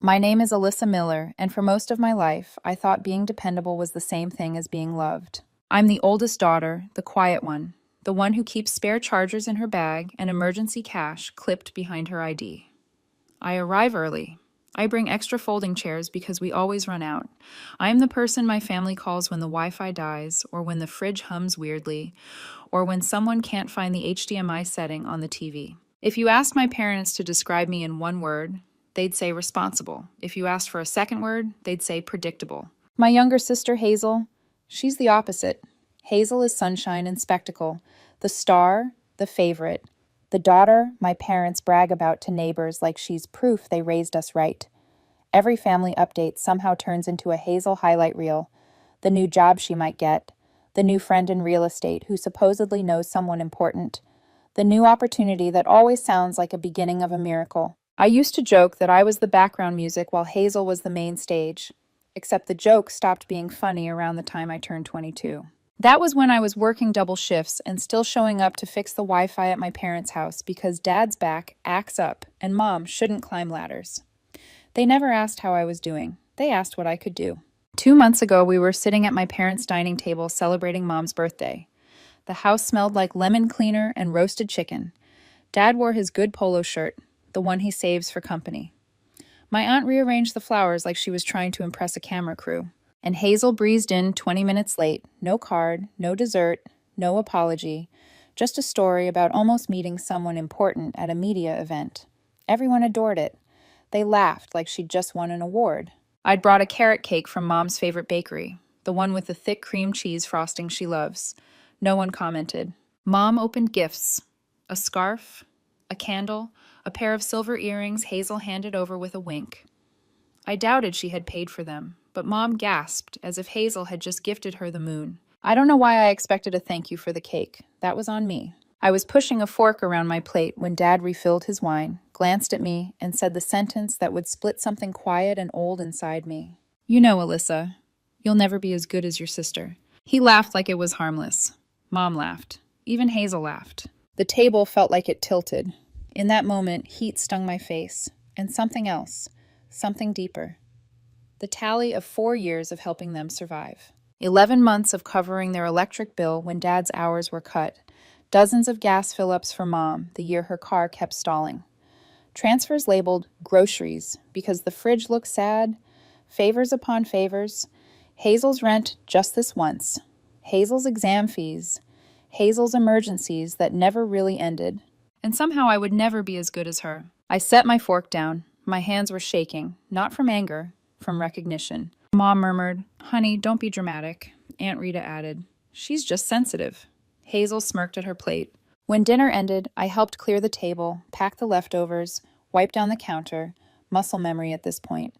My name is Alyssa Miller, and for most of my life, I thought being dependable was the same thing as being loved. I'm the oldest daughter, the quiet one, the one who keeps spare chargers in her bag and emergency cash clipped behind her ID. I arrive early. I bring extra folding chairs because we always run out. I am the person my family calls when the Wi-Fi dies, or when the fridge hums weirdly, or when someone can't find the HDMI setting on the TV. If you asked my parents to describe me in one word, they'd say responsible. If you asked for a second word, they'd say predictable. My younger sister, Hazel, she's the opposite. Hazel is sunshine and spectacle, the star, the favorite, the daughter my parents brag about to neighbors like she's proof they raised us right. Every family update somehow turns into a Hazel highlight reel. The new job she might get, the new friend in real estate who supposedly knows someone important, the new opportunity that always sounds like a beginning of a miracle. I used to joke that I was the background music while Hazel was the main stage, except the joke stopped being funny around the time I turned 22. That was when I was working double shifts and still showing up to fix the Wi-Fi at my parents' house because Dad's back acts up and Mom shouldn't climb ladders. They never asked how I was doing. They asked what I could do. 2 months ago, we were sitting at my parents' dining table celebrating Mom's birthday. The house smelled like lemon cleaner and roasted chicken. Dad wore his good polo shirt, the one he saves for company. My aunt rearranged the flowers like she was trying to impress a camera crew. And Hazel breezed in 20 minutes late. No card, no dessert, no apology. Just a story about almost meeting someone important at a media event. Everyone adored it. They laughed like she'd just won an award. I'd brought a carrot cake from Mom's favorite bakery, the one with the thick cream cheese frosting she loves. No one commented. Mom opened gifts. A scarf, a candle, a pair of silver earrings Hazel handed over with a wink. I doubted she had paid for them, but Mom gasped as if Hazel had just gifted her the moon. I don't know why I expected a thank you for the cake. That was on me. I was pushing a fork around my plate when Dad refilled his wine, glanced at me, and said the sentence that would split something quiet and old inside me. You know, Alyssa, you'll never be as good as your sister. He laughed like it was harmless. Mom laughed. Even Hazel laughed. The table felt like it tilted. In that moment, heat stung my face, and something else, something deeper. The tally of 4 years of helping them survive. 11 months of covering their electric bill when Dad's hours were cut. Dozens of gas fill-ups for Mom the year her car kept stalling. Transfers labeled groceries because the fridge looked sad. Favors upon favors. Hazel's rent just this once. Hazel's exam fees. Hazel's emergencies that never really ended. And somehow I would never be as good as her. I set my fork down. My hands were shaking, not from anger, from recognition. Mom murmured, "Honey, don't be dramatic." Aunt Rita added, "She's just sensitive." Hazel smirked at her plate. When dinner ended, I helped clear the table, pack the leftovers, wipe down the counter, muscle memory at this point.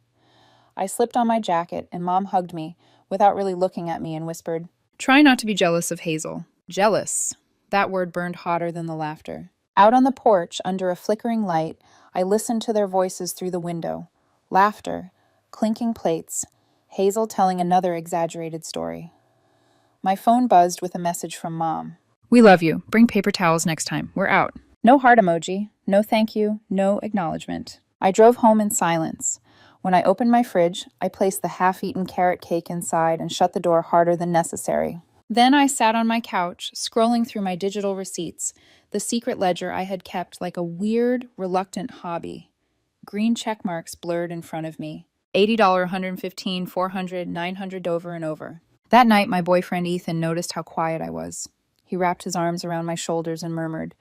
I slipped on my jacket and Mom hugged me without really looking at me and whispered, "Try not to be jealous of Hazel." Jealous. That word burned hotter than the laughter. Out on the porch, under a flickering light, I listened to their voices through the window. Laughter, clinking plates, Hazel telling another exaggerated story. My phone buzzed with a message from Mom. "We love you. Bring paper towels next time. We're out." No heart emoji, no thank you, no acknowledgement. I drove home in silence. When I opened my fridge, I placed the half-eaten carrot cake inside and shut the door harder than necessary. Then I sat on my couch, scrolling through my digital receipts, the secret ledger I had kept like a weird, reluctant hobby. Green check marks blurred in front of me. $80, $115, $400, $900 over and over. That night, my boyfriend Ethan noticed how quiet I was. He wrapped his arms around my shoulders and murmured,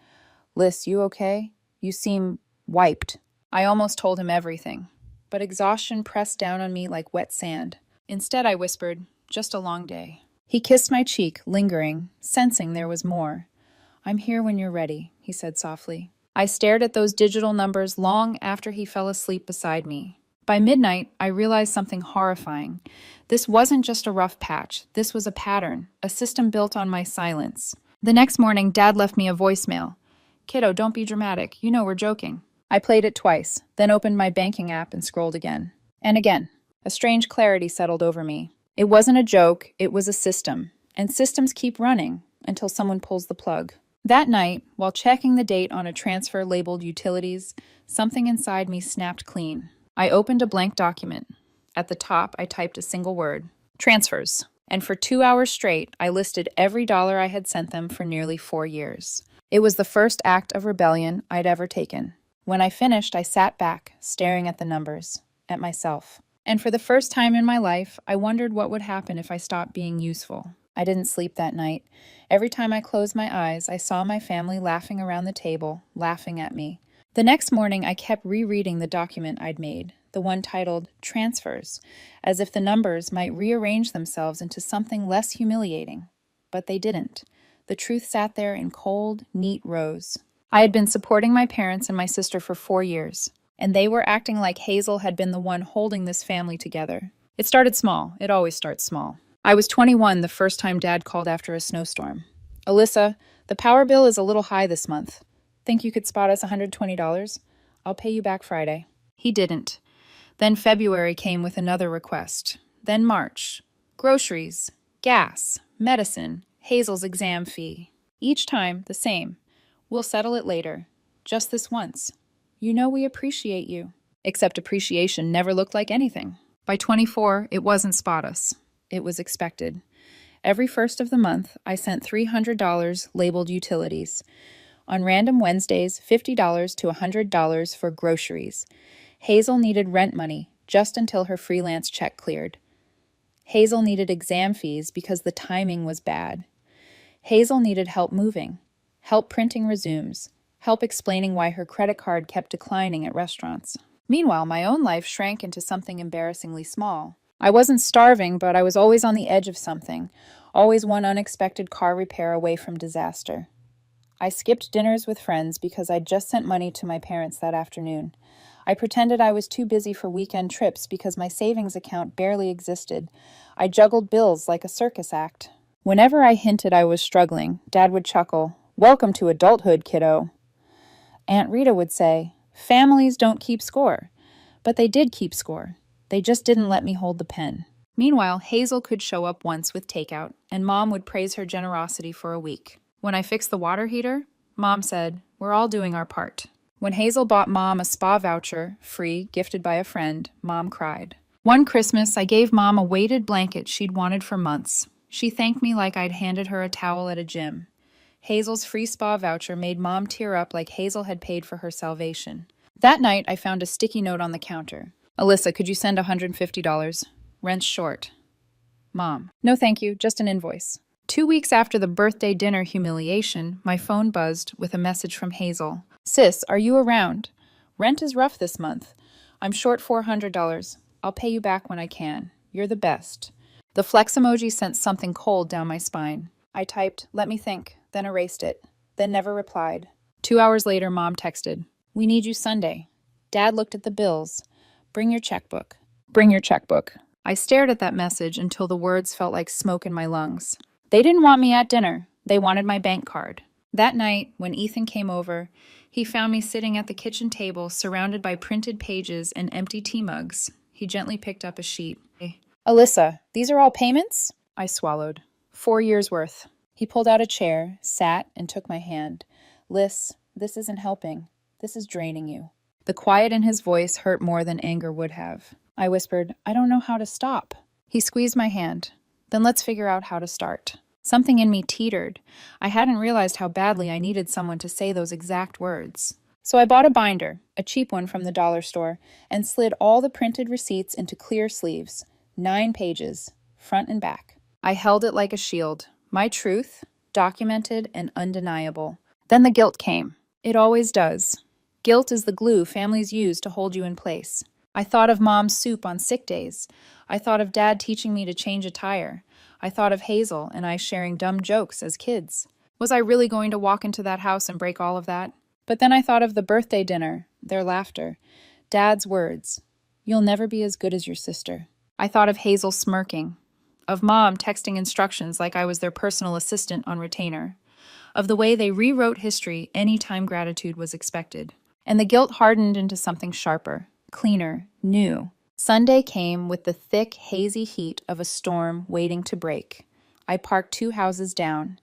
"Liz, you okay? You seem wiped." I almost told him everything, but exhaustion pressed down on me like wet sand. Instead, I whispered, "Just a long day." He kissed my cheek, lingering, sensing there was more. "I'm here when you're ready," he said softly. I stared at those digital numbers long after he fell asleep beside me. By midnight, I realized something horrifying. This wasn't just a rough patch. This was a pattern, a system built on my silence. The next morning, Dad left me a voicemail. "Kiddo, don't be dramatic. You know we're joking." I played it twice, then opened my banking app and scrolled again. And again. A strange clarity settled over me. It wasn't a joke, it was a system. And systems keep running until someone pulls the plug. That night, while checking the date on a transfer labeled utilities, something inside me snapped clean. I opened a blank document. At the top, I typed a single word: transfers. And for 2 hours straight, I listed every dollar I had sent them for nearly 4 years. It was the first act of rebellion I'd ever taken. When I finished, I sat back, staring at the numbers, at myself. And for the first time in my life, I wondered what would happen if I stopped being useful. I didn't sleep that night. Every time I closed my eyes, I saw my family laughing around the table, laughing at me. The next morning, I kept rereading the document I'd made, the one titled Transfers, as if the numbers might rearrange themselves into something less humiliating. But they didn't. The truth sat there in cold, neat rows. I had been supporting my parents and my sister for 4 years, and they were acting like Hazel had been the one holding this family together. It started small. It always starts small. I was 21 the first time Dad called after a snowstorm. "Alyssa, the power bill is a little high this month. Think you could spot us $120? I'll pay you back Friday." He didn't. Then February came with another request. Then March. Groceries, gas, medicine, Hazel's exam fee. Each time, the same. "We'll settle it later. Just this once. You know we appreciate you." Except appreciation never looked like anything. By 24, it wasn't spot us. It was expected. Every first of the month, I sent $300 labeled utilities. On random Wednesdays, $50 to $100 for groceries. Hazel needed rent money just until her freelance check cleared. Hazel needed exam fees because the timing was bad. Hazel needed help moving, help printing resumes, help explaining why her credit card kept declining at restaurants. Meanwhile, my own life shrank into something embarrassingly small. I wasn't starving, but I was always on the edge of something, always one unexpected car repair away from disaster. I skipped dinners with friends because I'd just sent money to my parents that afternoon. I pretended I was too busy for weekend trips because my savings account barely existed. I juggled bills like a circus act. Whenever I hinted I was struggling, Dad would chuckle, "Welcome to adulthood, kiddo." Aunt Rita would say, "Families don't keep score." But they did keep score. They just didn't let me hold the pen. Meanwhile, Hazel could show up once with takeout, and Mom would praise her generosity for a week. When I fixed the water heater, Mom said, "We're all doing our part." When Hazel bought Mom a spa voucher, free, gifted by a friend, Mom cried. One Christmas, I gave Mom a weighted blanket she'd wanted for months. She thanked me like I'd handed her a towel at a gym. Hazel's free spa voucher made Mom tear up like Hazel had paid for her salvation. That night, I found a sticky note on the counter. "Alyssa, could you send $150? Rent's short." Mom: "No thank you, just an invoice." 2 weeks after the birthday dinner humiliation, my phone buzzed with a message from Hazel. "Sis, are you around? Rent is rough this month. I'm short $400. I'll pay you back when I can. You're the best." The flex emoji sent something cold down my spine. I typed, "Let me think," then erased it, then never replied. 2 hours later, Mom texted, "We need you Sunday." Dad looked at the bills. "Bring your checkbook." Bring your checkbook. I stared at that message until the words felt like smoke in my lungs. They didn't want me at dinner. They wanted my bank card. That night, when Ethan came over, he found me sitting at the kitchen table surrounded by printed pages and empty tea mugs. He gently picked up a sheet. "Alyssa, these are all payments?" I swallowed. 4 years worth. He pulled out a chair, sat, and took my hand. "Liz, this isn't helping. This is draining you." The quiet in his voice hurt more than anger would have. I whispered, "I don't know how to stop." He squeezed my hand. "Then let's figure out how to start." Something in me teetered. I hadn't realized how badly I needed someone to say those exact words. So I bought a binder, a cheap one from the dollar store, and slid all the printed receipts into clear sleeves. 9 pages, front and back. I held it like a shield. My truth, documented and undeniable. Then the guilt came. It always does. Guilt is the glue families use to hold you in place. I thought of Mom's soup on sick days. I thought of Dad teaching me to change a tire. I thought of Hazel and I sharing dumb jokes as kids. Was I really going to walk into that house and break all of that? But then I thought of the birthday dinner, their laughter, Dad's words, "You'll never be as good as your sister." I thought of Hazel smirking, of Mom texting instructions like I was their personal assistant on retainer, of the way they rewrote history anytime gratitude was expected. And the guilt hardened into something sharper, cleaner, new. Sunday came with the thick, hazy heat of a storm waiting to break. I parked 2 houses down.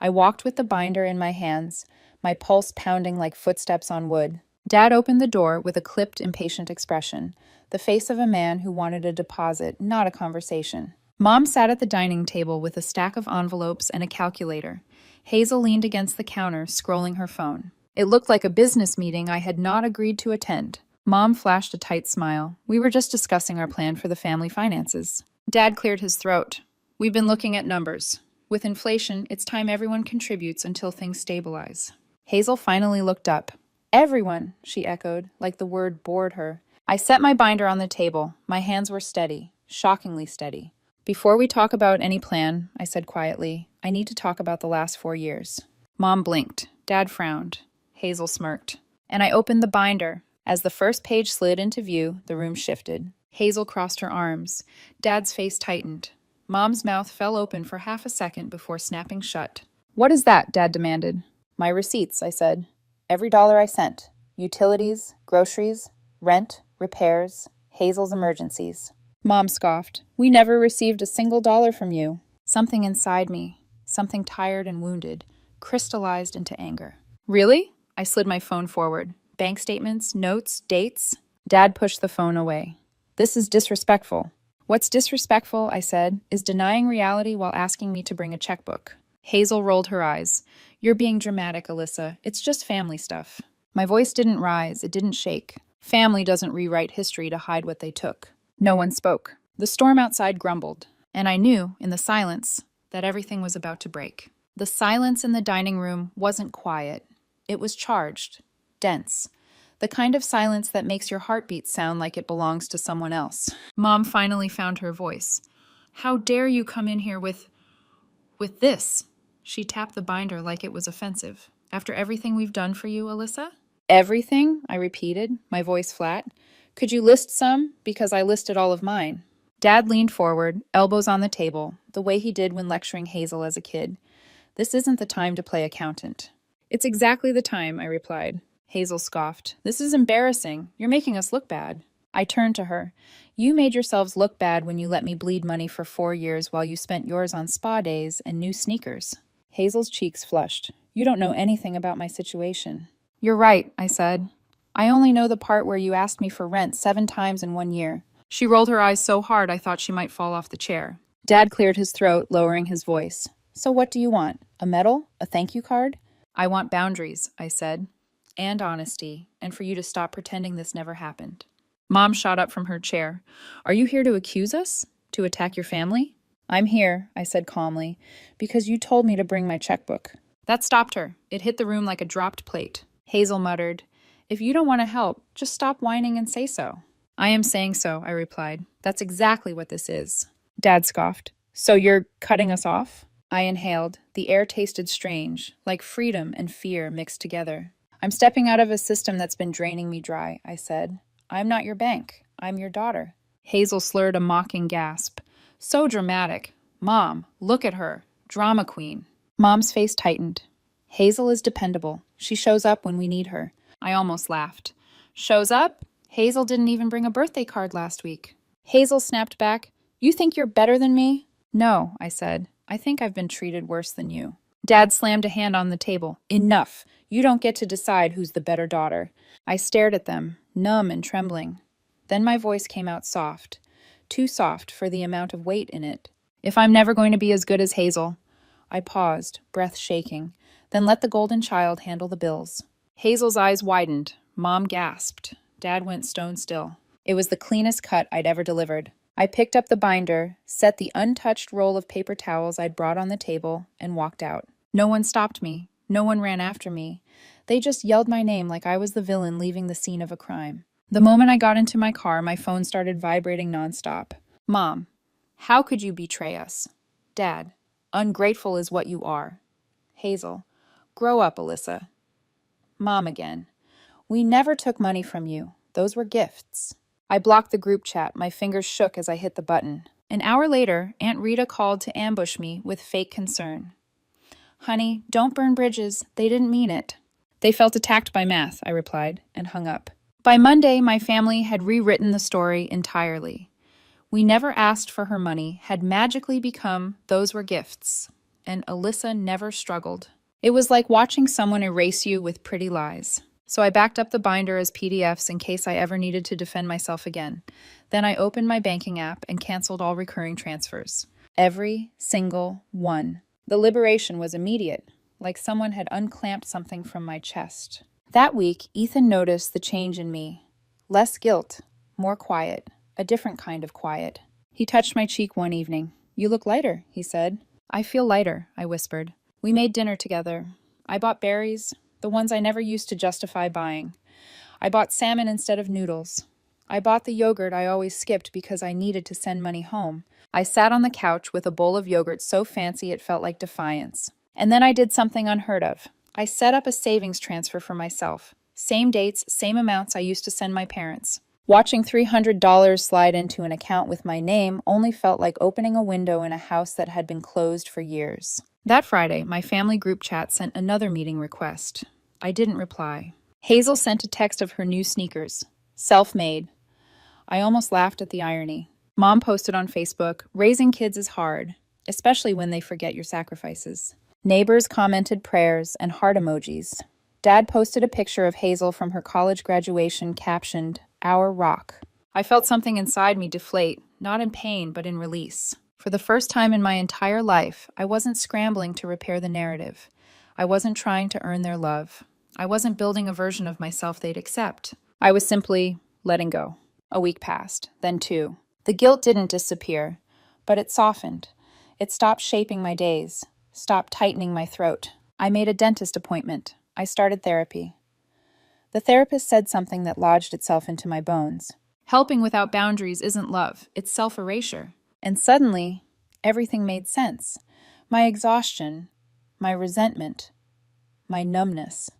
I walked with the binder in my hands, my pulse pounding like footsteps on wood. Dad opened the door with a clipped, impatient expression, the face of a man who wanted a deposit, not a conversation. Mom sat at the dining table with a stack of envelopes and a calculator. Hazel leaned against the counter, scrolling her phone. It looked like a business meeting I had not agreed to attend. Mom flashed a tight smile. We were just discussing our plan for the family finances. Dad cleared his throat. We've been looking at numbers. With inflation, it's time everyone contributes until things stabilize. Hazel finally looked up. Everyone, she echoed, like the word bored her. I set my binder on the table. My hands were steady, shockingly steady. Before we talk about any plan, I said quietly, I need to talk about the last 4 years. Mom blinked. Dad frowned. Hazel smirked. And I opened the binder. As the first page slid into view, the room shifted. Hazel crossed her arms. Dad's face tightened. Mom's mouth fell open for half a second before snapping shut. What is that? Dad demanded. My receipts, I said. Every dollar I sent. Utilities, groceries, rent, repairs, Hazel's emergencies. Mom scoffed. We never received a single dollar from you. Something inside me, something tired and wounded, crystallized into anger. Really? I slid my phone forward. Bank statements, notes, dates. Dad pushed the phone away. This is disrespectful. What's disrespectful, I said, is denying reality while asking me to bring a checkbook. Hazel rolled her eyes. You're being dramatic, Alyssa. It's just family stuff. My voice didn't rise, it didn't shake. Family doesn't rewrite history to hide what they took. No one spoke. The storm outside grumbled, and I knew, in the silence, that everything was about to break. The silence in the dining room wasn't quiet. It was charged, dense. The kind of silence that makes your heartbeat sound like it belongs to someone else. Mom finally found her voice. How dare you come in here with this? She tapped the binder like it was offensive. After everything we've done for you, Alyssa? Everything? I repeated, my voice flat. Could you list some? Because I listed all of mine. Dad leaned forward, elbows on the table, the way he did when lecturing Hazel as a kid. This isn't the time to play accountant. It's exactly the time, I replied. Hazel scoffed. This is embarrassing. You're making us look bad. I turned to her. You made yourselves look bad when you let me bleed money for 4 years while you spent yours on spa days and new sneakers. Hazel's cheeks flushed. You don't know anything about my situation. You're right, I said. I only know the part where you asked me for rent 7 times in 1 year. She rolled her eyes so hard I thought she might fall off the chair. Dad cleared his throat, lowering his voice. So what do you want? A medal? A thank you card? I want boundaries, I said. And honesty, and for you to stop pretending this never happened. Mom shot up from her chair. Are you here to accuse us? To attack your family? I'm here, I said calmly, because you told me to bring my checkbook. That stopped her. It hit the room like a dropped plate. Hazel muttered, If you don't want to help, just stop whining and say so. I am saying so, I replied. That's exactly what this is. Dad scoffed. So you're cutting us off? I inhaled. The air tasted strange, like freedom and fear mixed together. I'm stepping out of a system that's been draining me dry, I said. I'm not your bank. I'm your daughter. Hazel slurred a mocking gasp. So dramatic. Mom, look at her. Drama queen. Mom's face tightened. Hazel is dependable. She shows up when we need her. I almost laughed. Shows up? Hazel didn't even bring a birthday card last week. Hazel snapped back. You think you're better than me? No, I said. I think I've been treated worse than you. Dad slammed a hand on the table. Enough. You don't get to decide who's the better daughter. I stared at them, numb and trembling. Then my voice came out soft. Too soft for the amount of weight in it. If I'm never going to be as good as Hazel. I paused, breath shaking, then let the golden child handle the bills. Hazel's eyes widened. Mom gasped. Dad went stone still. It was the cleanest cut I'd ever delivered. I picked up the binder, set the untouched roll of paper towels I'd brought on the table, and walked out. No one stopped me. No one ran after me. They just yelled my name like I was the villain leaving the scene of a crime. The moment I got into my car, my phone started vibrating nonstop. Mom, how could you betray us? Dad, ungrateful is what you are. Hazel, grow up, Alyssa. Mom again. We never took money from you. Those were gifts. I blocked the group chat. My fingers shook as I hit the button. An hour later, Aunt Rita called to ambush me with fake concern. Honey, don't burn bridges. They didn't mean it. They felt attacked by math, I replied, and hung up. By Monday, my family had rewritten the story entirely. We never asked for her money had magically become those were gifts, and Alyssa never struggled. It was like watching someone erase you with pretty lies. So I backed up the binder as PDFs in case I ever needed to defend myself again. Then I opened my banking app and canceled all recurring transfers. Every single one. The liberation was immediate, like someone had unclamped something from my chest. That week, Ethan noticed the change in me. Less guilt, more quiet, a different kind of quiet. He touched my cheek one evening. "You look lighter," he said. "I feel lighter," I whispered. We made dinner together. I bought berries, the ones I never used to justify buying. I bought salmon instead of noodles. I bought the yogurt I always skipped because I needed to send money home. I sat on the couch with a bowl of yogurt so fancy it felt like defiance. And then I did something unheard of. I set up a savings transfer for myself. Same dates, same amounts I used to send my parents. Watching $300 slide into an account with my name only felt like opening a window in a house that had been closed for years. That Friday, my family group chat sent another meeting request. I didn't reply. Hazel sent a text of her new sneakers. Self-made. I almost laughed at the irony. Mom posted on Facebook, "Raising kids is hard, especially when they forget your sacrifices." Neighbors commented prayers and heart emojis. Dad posted a picture of Hazel from her college graduation captioned, "Our rock." I felt something inside me deflate, not in pain, but in release. For the first time in my entire life, I wasn't scrambling to repair the narrative. I wasn't trying to earn their love. I wasn't building a version of myself they'd accept. I was simply letting go. A week passed, then two. The guilt didn't disappear, but it softened. It stopped shaping my days, stopped tightening my throat. I made a dentist appointment. I started therapy. The therapist said something that lodged itself into my bones. Helping without boundaries isn't love, it's self-erasure. And suddenly, everything made sense. My exhaustion, my resentment, my numbness.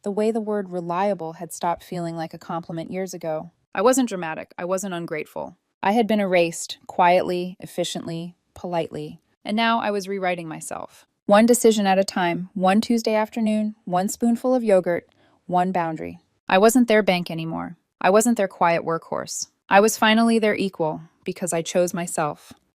The way the word reliable had stopped feeling like a compliment years ago. I wasn't dramatic, I wasn't ungrateful. I had been erased, quietly, efficiently, politely. And now I was rewriting myself. One decision at a time, one Tuesday afternoon, one spoonful of yogurt, one boundary. I wasn't their bank anymore. I wasn't their quiet workhorse. I was finally their equal, because I chose myself.